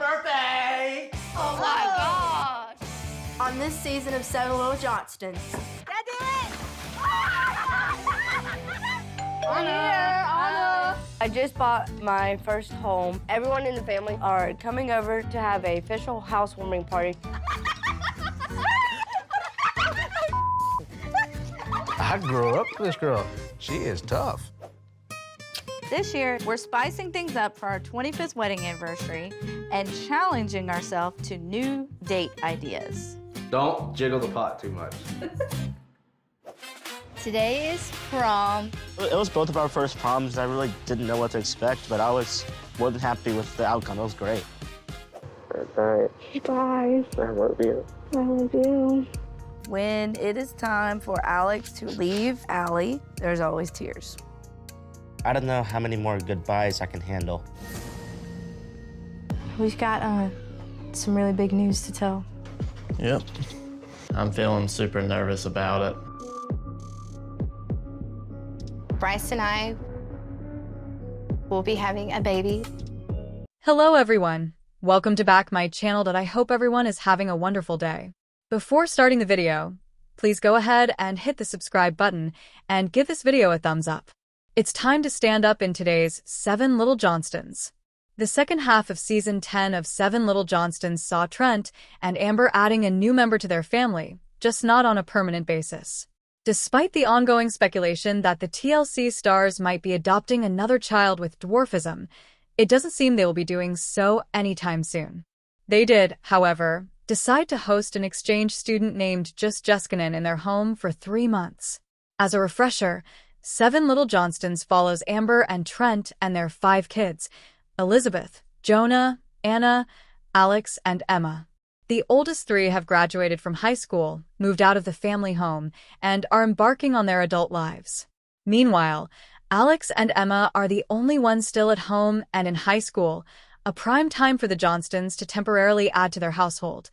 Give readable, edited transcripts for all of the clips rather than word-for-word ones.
birthday! Oh my gosh! On this season of Seven Little Johnstons. That do it! Anna. I just bought my first home. Everyone in the family are coming over to have an official housewarming party. I grew up with this girl. She is tough. This year, we're spicing things up for our 25th wedding anniversary and challenging ourselves to new date ideas. Don't jiggle the pot too much. Today is prom. It was both of our first proms. I really didn't know what to expect, but I was more than happy with the outcome. It was great. Good night. Bye. I love you. I love you. When it is time for Alex to leave Allie, there's always tears. I don't know how many more goodbyes I can handle. We've got some really big news to tell. Yep. I'm feeling super nervous about it. Bryce and I will be having a baby. Hello everyone. Welcome to back my channel that I hope everyone is having a wonderful day. Before starting the video, please go ahead and hit the subscribe button and give this video a thumbs up. It's time to stand up in today's 7 Little Johnstons. The second half of Season 10 of 7 Little Johnstons saw Trent and Amber adding a new member to their family, just not on a permanent basis. Despite the ongoing speculation that the TLC stars might be adopting another child with dwarfism, it doesn't seem they will be doing so anytime soon. They did, however, decide to host an exchange student named Just Jeskinen in their home for 3 months. As a refresher, 7 Little Johnstons follows Amber and Trent and their 5 kids, Elizabeth, Jonah, Anna, Alex, and Emma. The oldest 3 have graduated from high school, moved out of the family home, and are embarking on their adult lives. Meanwhile, Alex and Emma are the only ones still at home and in high school, a prime time for the Johnstons to temporarily add to their household.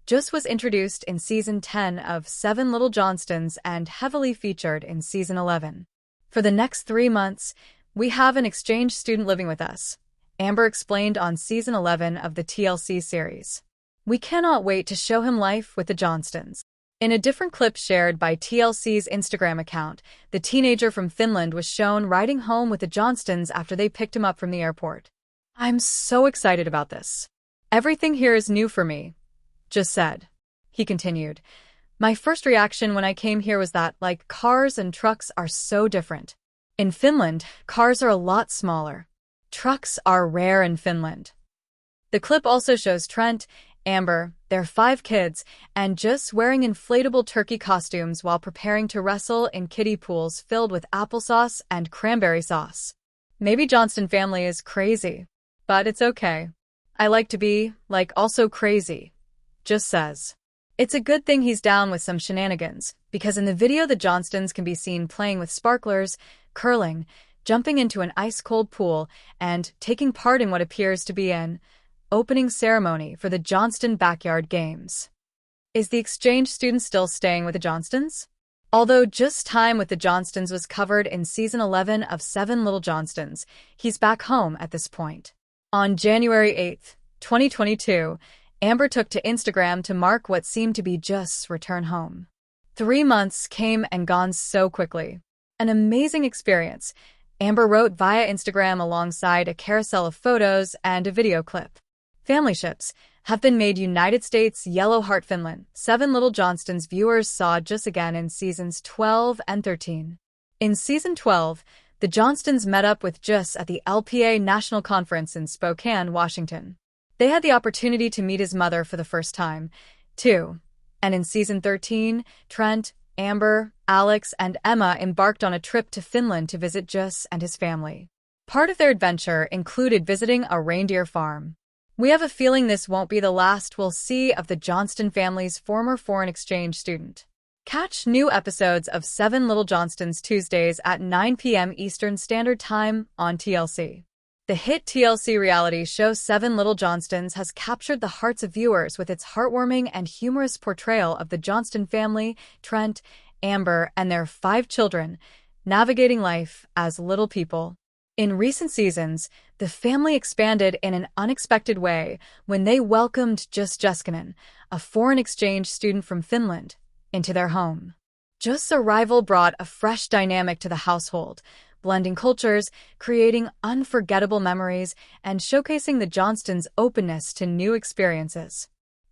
Just was introduced in Season 10 of 7 Little Johnstons and heavily featured in Season 11. For the next 3 months, we have an exchange student living with us, Amber explained on Season 11 of the TLC series. We cannot wait to show him life with the Johnstons. In a different clip shared by TLC's Instagram account, the teenager from Finland was shown riding home with the Johnstons after they picked him up from the airport. I'm so excited about this. Everything here is new for me, Just said. He continued, my first reaction when I came here was that, like, cars and trucks are so different. In Finland, cars are a lot smaller. Trucks are rare in Finland. The clip also shows Trent, Amber, their 5 kids, and Just wearing inflatable turkey costumes while preparing to wrestle in kiddie pools filled with applesauce and cranberry sauce. Maybe Johnston family is crazy, but it's okay. I like to be, like, also crazy, Just says. It's a good thing he's down with some shenanigans, because in the video the Johnstons can be seen playing with sparklers, curling, jumping into an ice-cold pool, and taking part in what appears to be an opening ceremony for the Johnston Backyard Games. Is the exchange student still staying with the Johnstons? Although Just time with the Johnstons was covered in Season 11 of 7 Little Johnstons, he's back home at this point. On January 8, 2022, Amber took to Instagram to mark what seemed to be Just's return home. 3 months came and gone so quickly. An amazing experience, Amber wrote via Instagram alongside a carousel of photos and a video clip. Family ships have been made United States Yellow Heart Finland. 7 Little Johnstons viewers saw Just again in Seasons 12 and 13. In Season 12, the Johnstons met up with Just at the LPA National Conference in Spokane, Washington. They had the opportunity to meet his mother for the first time, too. And in Season 13, Trent, Amber, Alex, and Emma embarked on a trip to Finland to visit Just and his family. Part of their adventure included visiting a reindeer farm. We have a feeling this won't be the last we'll see of the Johnston family's former foreign exchange student. Catch new episodes of 7 Little Johnstons Tuesdays at 9 p.m. Eastern Standard Time on TLC. The hit TLC reality show 7 Little Johnstons has captured the hearts of viewers with its heartwarming and humorous portrayal of the Johnston family, Trent, Amber, and their 5 children, navigating life as little people. In recent seasons, the family expanded in an unexpected way when they welcomed Jeskinen, a foreign exchange student from Finland, into their home. Just's arrival brought a fresh dynamic to the household, blending cultures, creating unforgettable memories, and showcasing the Johnstons' openness to new experiences.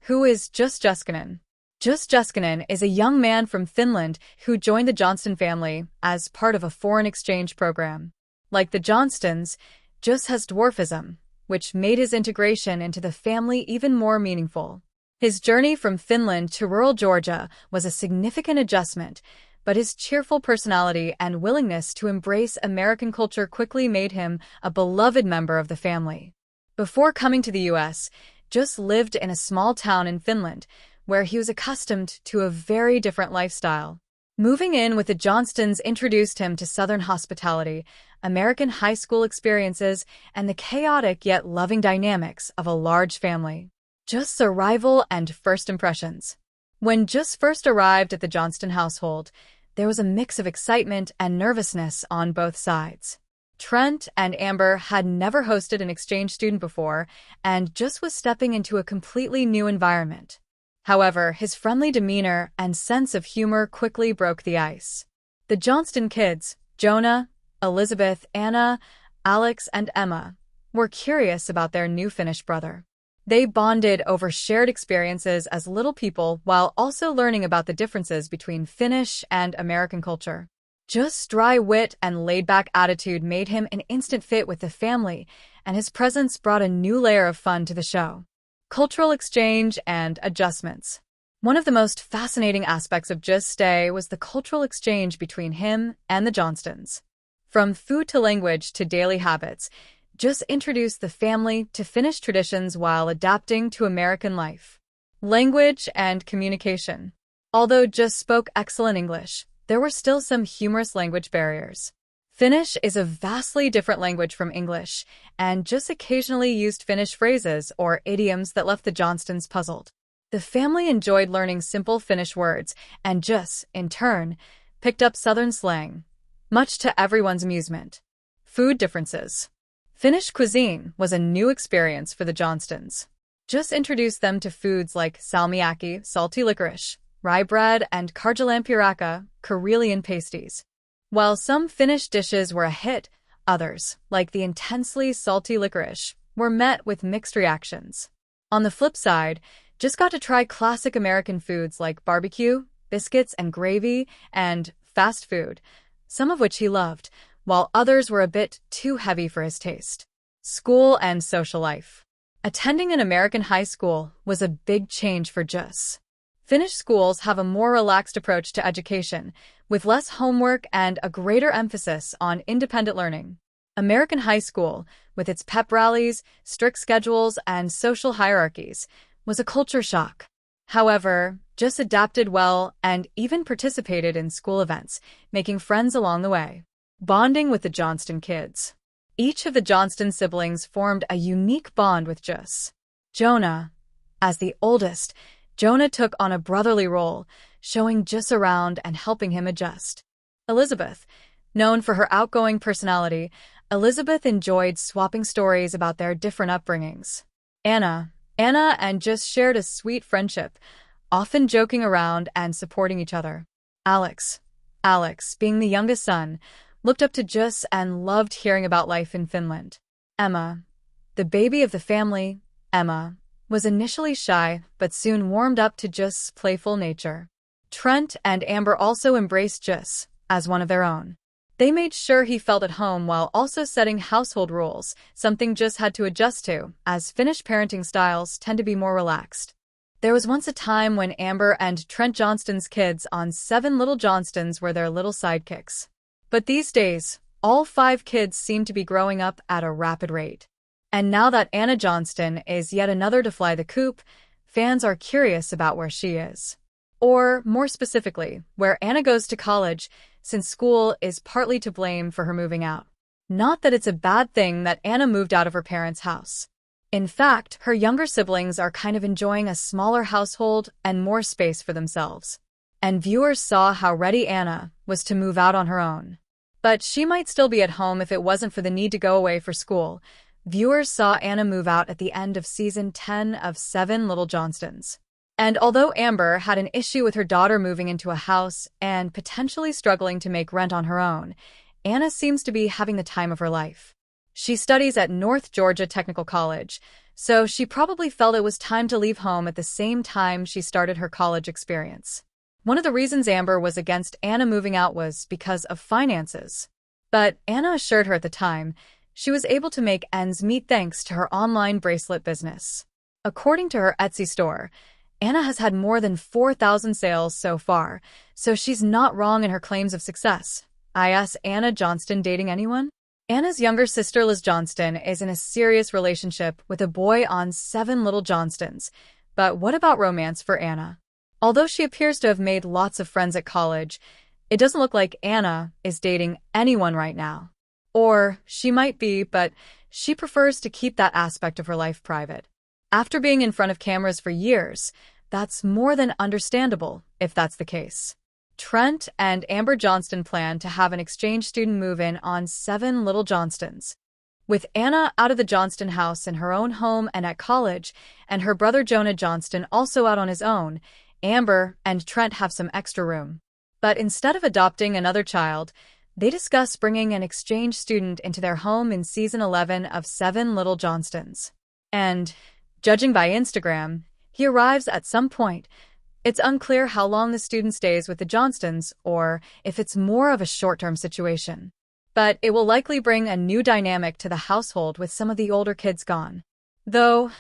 Who is Jeskinen? Jeskinen is a young man from Finland who joined the Johnston family as part of a foreign exchange program. Like the Johnstons, Just has dwarfism, which made his integration into the family even more meaningful. His journey from Finland to rural Georgia was a significant adjustment, but his cheerful personality and willingness to embrace American culture quickly made him a beloved member of the family. Before coming to the U.S., Just lived in a small town in Finland, where he was accustomed to a very different lifestyle. Moving in with the Johnstons introduced him to Southern hospitality, American high school experiences, and the chaotic yet loving dynamics of a large family. Just's arrival and first impressions. When Just first arrived at the Johnston household, there was a mix of excitement and nervousness on both sides. Trent and Amber had never hosted an exchange student before, and Just was stepping into a completely new environment. However, his friendly demeanor and sense of humor quickly broke the ice. The Johnston kids, Jonah, Elizabeth, Anna, Alex, and Emma, were curious about their new Finnish brother. They bonded over shared experiences as little people while also learning about the differences between Finnish and American culture. Just's dry wit and laid-back attitude made him an instant fit with the family, and his presence brought a new layer of fun to the show. Cultural exchange and adjustments. One of the most fascinating aspects of Just's stay was the cultural exchange between him and the Johnstons. From food to language to daily habits, Just introduced the family to Finnish traditions while adapting to American life. Language and communication. Although Just spoke excellent English, there were still some humorous language barriers. Finnish is a vastly different language from English, and Just occasionally used Finnish phrases or idioms that left the Johnstons puzzled. The family enjoyed learning simple Finnish words, and Just, in turn, picked up Southern slang, much to everyone's amusement. Food differences. Finnish cuisine was a new experience for the Johnstons. Just introduced them to foods like salmiakki, salty licorice, rye bread, and karjalanpuurakka, Karelian pasties. While some Finnish dishes were a hit, others, like the intensely salty licorice, were met with mixed reactions. On the flip side, Just got to try classic American foods like barbecue, biscuits and gravy, and fast food, some of which he loved, while others were a bit too heavy for his taste. School and social life. Attending an American high school was a big change for Just. Finnish schools have a more relaxed approach to education, with less homework and a greater emphasis on independent learning. American high school, with its pep rallies, strict schedules, and social hierarchies, was a culture shock. However, Just adapted well and even participated in school events, making friends along the way. Bonding with the Johnston kids. Each of the Johnston siblings formed a unique bond with Just. Jonah, as the oldest, Jonah took on a brotherly role, showing Just around and helping him adjust. Elizabeth, known for her outgoing personality, Elizabeth enjoyed swapping stories about their different upbringings. Anna and Just shared a sweet friendship, often joking around and supporting each other. Alex, being the youngest son, looked up to Just and loved hearing about life in Finland. Emma, the baby of the family, was initially shy but soon warmed up to Just's playful nature. Trent and Amber also embraced Just as one of their own. They made sure he felt at home while also setting household rules, something Just had to adjust to, as Finnish parenting styles tend to be more relaxed. There was once a time when Amber and Trent Johnston's kids on 7 Little Johnstons were their little sidekicks. But these days, all 5 kids seem to be growing up at a rapid rate. And now that Anna Johnston is yet another to fly the coop, fans are curious about where she is. Or, more specifically, where Anna goes to college, since school is partly to blame for her moving out. Not that it's a bad thing that Anna moved out of her parents' house. In fact, her younger siblings are kind of enjoying a smaller household and more space for themselves. And viewers saw how ready Anna was to move out on her own. But she might still be at home if it wasn't for the need to go away for school. Viewers saw Anna move out at the end of season 10 of 7 Little Johnstons. And although Amber had an issue with her daughter moving into a house and potentially struggling to make rent on her own, Anna seems to be having the time of her life. She studies at North Georgia Technical College, so she probably felt it was time to leave home at the same time she started her college experience. One of the reasons Amber was against Anna moving out was because of finances. But Anna assured her at the time she was able to make ends meet thanks to her online bracelet business. According to her Etsy store, Anna has had more than 4,000 sales so far, so she's not wrong in her claims of success. Is Anna Johnston dating anyone? Anna's younger sister Liz Johnston is in a serious relationship with a boy on 7 Little Johnstons. But what about romance for Anna? Although she appears to have made lots of friends at college, it doesn't look like Anna is dating anyone right now. Or she might be, but she prefers to keep that aspect of her life private. After being in front of cameras for years, that's more than understandable if that's the case. Trent and Amber Johnston plan to have an exchange student move-in on 7 Little Johnstons. With Anna out of the Johnston house in her own home and at college, and her brother Jonah Johnston also out on his own, Amber and Trent have some extra room. But instead of adopting another child, they discuss bringing an exchange student into their home in season 11 of 7 Little Johnstons. And, judging by Instagram, he arrives at some point. It's unclear how long the student stays with the Johnstons or if it's more of a short-term situation. But it will likely bring a new dynamic to the household with some of the older kids gone. Though,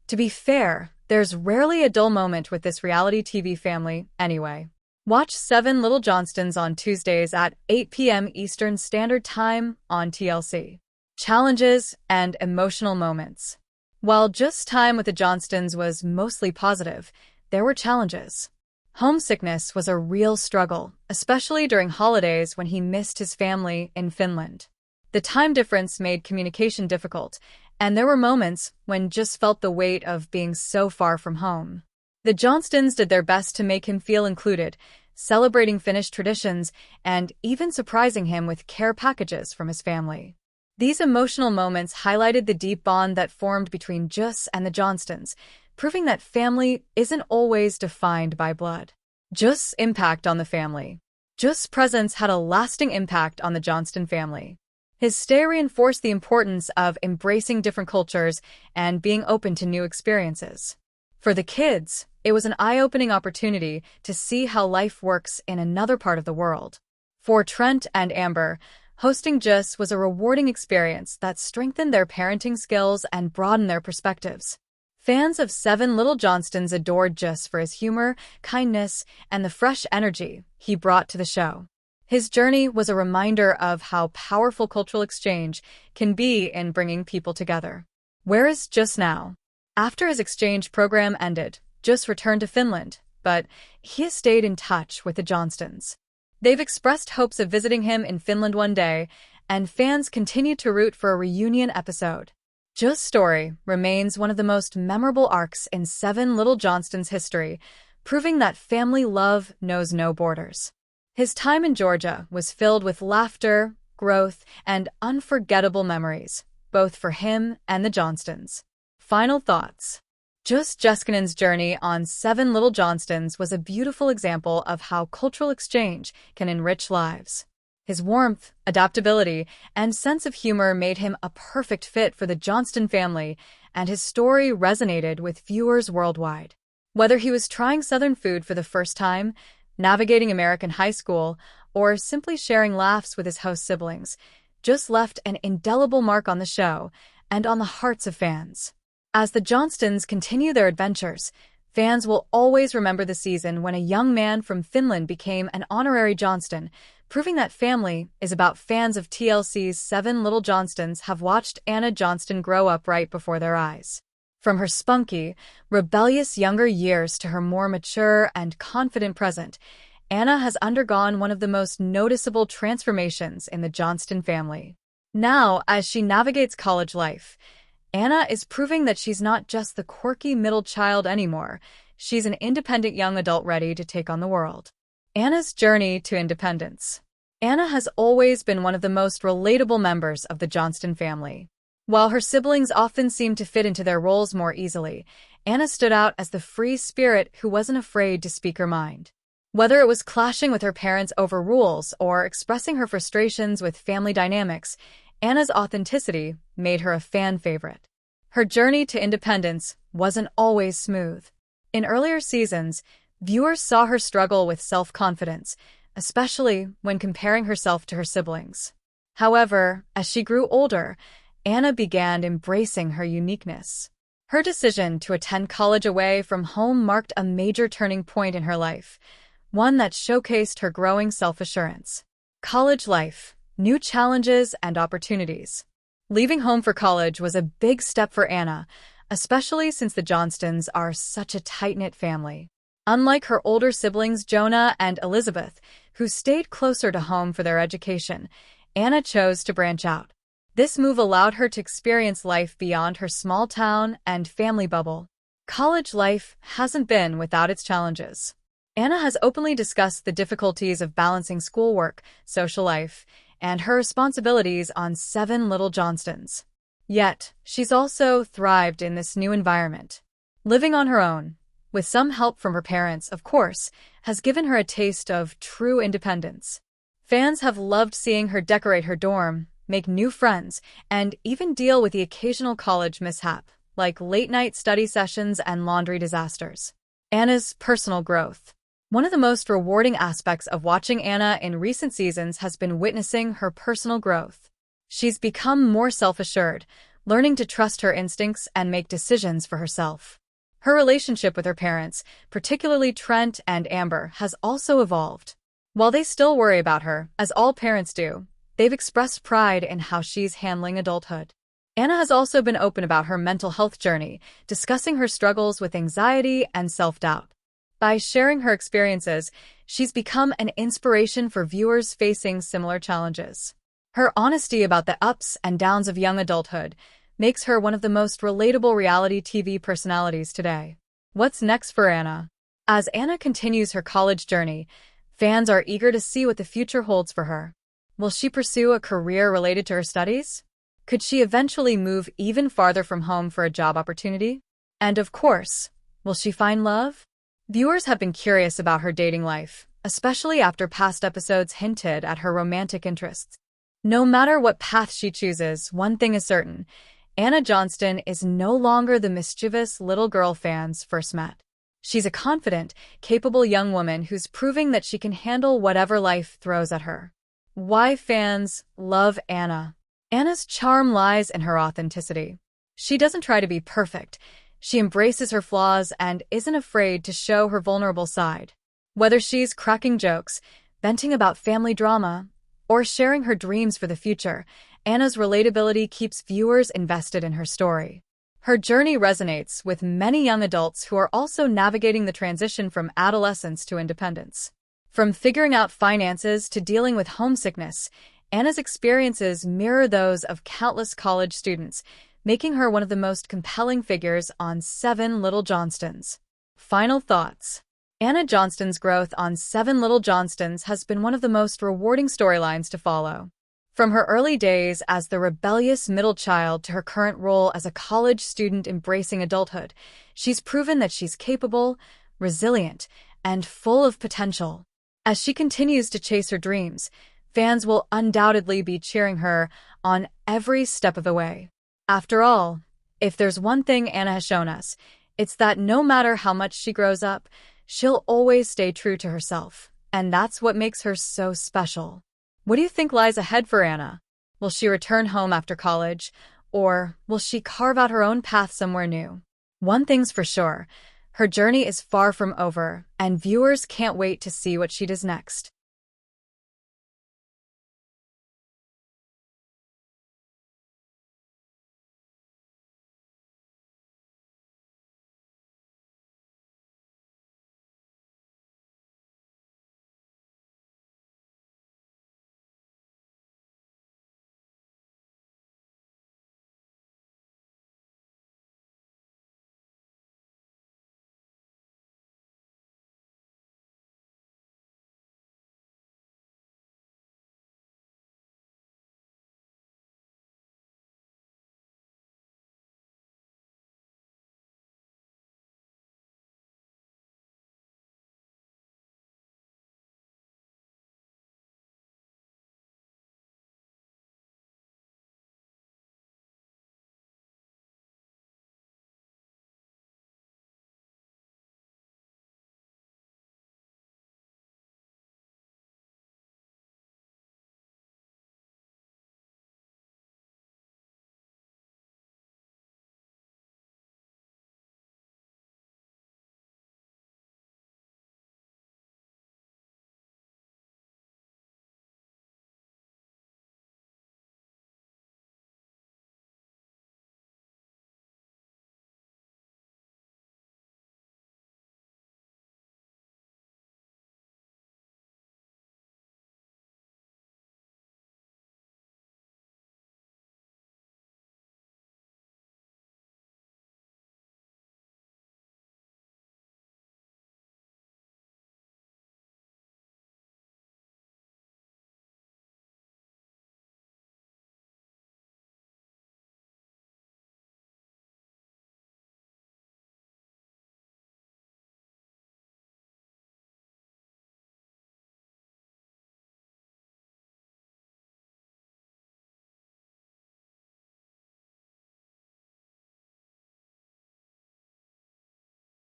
to be fair, there's rarely a dull moment with this reality TV family anyway. Watch 7 Little Johnstons on Tuesdays at 8 p.m. Eastern Standard Time on TLC. Challenges and emotional moments. While just time with the Johnstons was mostly positive, there were challenges. Homesickness was a real struggle, especially during holidays when he missed his family in Finland. The time difference made communication difficult, and there were moments when just felt the weight of being so far from home. The Johnstons did their best to make him feel included, celebrating Finnish traditions and even surprising him with care packages from his family. These emotional moments highlighted the deep bond that formed between Jus and the Johnstons, proving that family isn't always defined by blood. Jus' impact on the family. Jus' presence had a lasting impact on the Johnston family. His stay reinforced the importance of embracing different cultures and being open to new experiences. For the kids, it was an eye-opening opportunity to see how life works in another part of the world. For Trent and Amber, hosting Jus was a rewarding experience that strengthened their parenting skills and broadened their perspectives. Fans of 7 Little Johnstons adored Jus for his humor, kindness, and the fresh energy he brought to the show. His journey was a reminder of how powerful cultural exchange can be in bringing people together. Where is Jus now? After his exchange program ended, Jus returned to Finland, but he has stayed in touch with the Johnstons. They've expressed hopes of visiting him in Finland one day, and fans continue to root for a reunion episode. Jus' story remains one of the most memorable arcs in 7 Little Johnstons' history, proving that family love knows no borders. His time in Georgia was filled with laughter, growth, and unforgettable memories, both for him and the Johnstons. Final thoughts. Jus Juskinen's journey on 7 Little Johnstons was a beautiful example of how cultural exchange can enrich lives. His warmth, adaptability, and sense of humor made him a perfect fit for the Johnston family, and his story resonated with viewers worldwide. Whether he was trying Southern food for the first time, navigating American high school, or simply sharing laughs with his host siblings, Jus left an indelible mark on the show and on the hearts of fans. As the Johnstons continue their adventures, fans will always remember the season when a young man from Finland became an honorary Johnston, proving that family is about. Fans of TLC's 7 Little Johnstons have watched Anna Johnston grow up right before their eyes. From her spunky, rebellious younger years to her more mature and confident present, Anna has undergone one of the most noticeable transformations in the Johnston family. Now, as she navigates college life, Anna is proving that she's not just the quirky middle child anymore. She's an independent young adult ready to take on the world. Anna's journey to independence. Anna has always been one of the most relatable members of the Johnston family. While her siblings often seemed to fit into their roles more easily, Anna stood out as the free spirit who wasn't afraid to speak her mind. Whether it was clashing with her parents over rules or expressing her frustrations with family dynamics, Anna's authenticity made her a fan favorite. Her journey to independence wasn't always smooth. In earlier seasons, viewers saw her struggle with self-confidence, especially when comparing herself to her siblings. However, as she grew older, Anna began embracing her uniqueness. Her decision to attend college away from home marked a major turning point in her life, one that showcased her growing self-assurance. College life, new challenges and opportunities. Leaving home for college was a big step for Anna, especially since the Johnstons are such a tight-knit family. Unlike her older siblings Jonah and Elizabeth, who stayed closer to home for their education, Anna chose to branch out. This move allowed her to experience life beyond her small town and family bubble. College life hasn't been without its challenges. Anna has openly discussed the difficulties of balancing schoolwork, social life, and her responsibilities on 7 Little Johnstons. Yet, she's also thrived in this new environment. Living on her own, with some help from her parents, of course, has given her a taste of true independence. Fans have loved seeing her decorate her dorm, make new friends, and even deal with the occasional college mishap, like late-night study sessions and laundry disasters. Anna's personal growth. One of the most rewarding aspects of watching Anna in recent seasons has been witnessing her personal growth. She's become more self-assured, learning to trust her instincts and make decisions for herself. Her relationship with her parents, particularly Trent and Amber, has also evolved. While they still worry about her, as all parents do, they've expressed pride in how she's handling adulthood. Anna has also been open about her mental health journey, discussing her struggles with anxiety and self-doubt. By sharing her experiences, she's become an inspiration for viewers facing similar challenges. Her honesty about the ups and downs of young adulthood makes her one of the most relatable reality TV personalities today. What's next for Anna? As Anna continues her college journey, fans are eager to see what the future holds for her. Will she pursue a career related to her studies? Could she eventually move even farther from home for a job opportunity? And of course, will she find love? Viewers have been curious about her dating life, especially after past episodes hinted at her romantic interests. No matter what path she chooses, one thing is certain: Anna Johnston is no longer the mischievous little girl fans first met. She's a confident, capable young woman who's proving that she can handle whatever life throws at her. Why fans love Anna? Anna's charm lies in her authenticity. She doesn't try to be perfect. She embraces her flaws and isn't afraid to show her vulnerable side. Whether she's cracking jokes, venting about family drama, or sharing her dreams for the future, Anna's relatability keeps viewers invested in her story. Her journey resonates with many young adults who are also navigating the transition from adolescence to independence. From figuring out finances to dealing with homesickness, Anna's experiences mirror those of countless college students, making her one of the most compelling figures on 7 Little Johnstons. Final thoughts. Anna Johnston's growth on 7 Little Johnstons has been one of the most rewarding storylines to follow. From her early days as the rebellious middle child to her current role as a college student embracing adulthood, she's proven that she's capable, resilient, and full of potential. As she continues to chase her dreams, fans will undoubtedly be cheering her on every step of the way. After all, if there's one thing Anna has shown us, it's that no matter how much she grows up, she'll always stay true to herself, and that's what makes her so special. What do you think lies ahead for Anna? Will she return home after college, or will she carve out her own path somewhere new? One thing's for sure, her journey is far from over, and viewers can't wait to see what she does next.